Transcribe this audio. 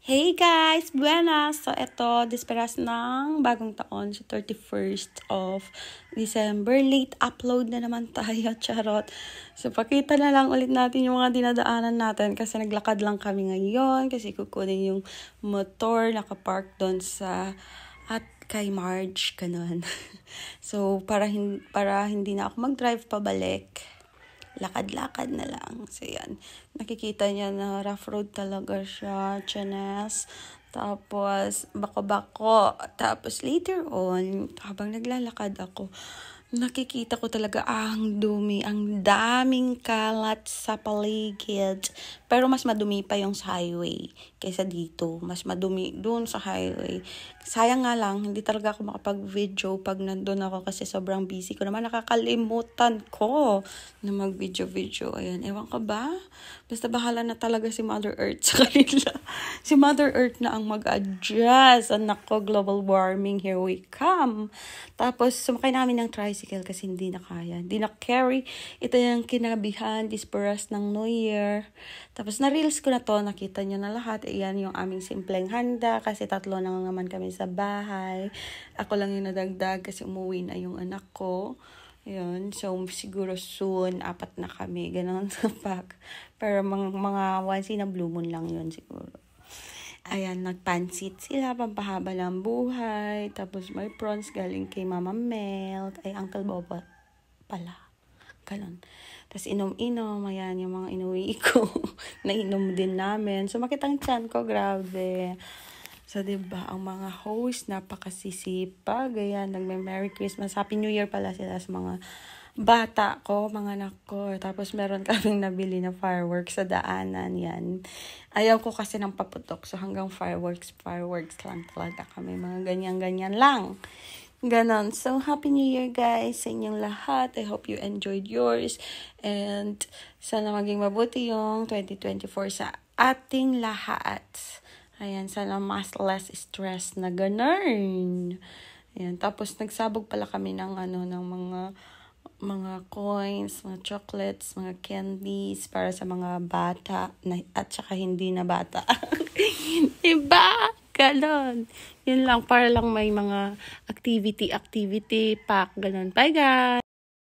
Hey guys! Buenas! So, ito, disperas ng bagong taon, so 31st of December. Late upload na naman tayo, charot. So, pakita na lang ulit natin yung mga dinadaanan natin kasi naglakad lang kami ngayon kasi kukunin yung motor, nakapark doon sa at kay Marge, ganun. So, para hindi na ako mag-drive pabalik, lakad-lakad na lang. So, yan. Nakikita niya na rough road talaga siya. Chanes. Tapos, bako-bako. Tapos, later on, habang naglalakad ako, nakikita ko talaga ang dumi. Ang daming kalat sa paligid. Pero mas madumi pa yung sa highway kaysa dito. Mas madumi dun sa highway. Sayang nga lang, hindi talaga ako makapag-video pag nandun ako kasi sobrang busy ko naman. Nakakalimutan ko na mag-video-video. Ayan, ewan ka ba? Basta bahala na talaga si Mother Earth sa kanila. Si Mother Earth na ang mag-adjust. Anak ko, global warming, here we come. Tapos, sumakay namin ng tricycle kasi hindi na kaya. Hindi na carry. Ito yung kinabihan, disperas ng New Year. Tapos, na-reels ko na to. Nakita nyo na lahat. Ayan yung aming simpleng handa kasi 3 na naman kami sa bahay. Ako lang yung nadagdag kasi umuwi na yung anak ko. Yun. So, siguro soon, 4 na kami. Ganon sa pack. Pero mga once in a blue moon lang yun siguro. Ayan, nagpansit sila, pampahaba ng buhay. Tapos may prawns galing kay Mama Mel. Ay, Uncle Boba pala. Ganon. Tapos inom-inom. Ayan, yung mga inuwi ko. Nainom din namin. So, makita ang tiyan ko. Grabe. So, diba, ang mga host, napakasisipag. Ayan, nagme-Merry Christmas. Happy New Year pala sila sa mga bata ko, mga anak ko. Tapos, meron kaming nabili na fireworks sa daanan. Yan. Ayaw ko kasi ng paputok. So, hanggang fireworks lang talaga kami. Mga ganyan-ganyan lang. Ganon. So, Happy New Year, guys, sa inyong lahat. I hope you enjoyed yours. And, sana maging mabuti yung 2024 sa ating lahat. Ayan, sana mas less stress na ganun. Ayan, tapos nagsabog pala kami ng ng mga coins, mga chocolates, mga candies para sa mga bata at saka hindi na bata. Diba? Ganon. Yun lang, para lang may mga activity pack, ganon. Bye, guys!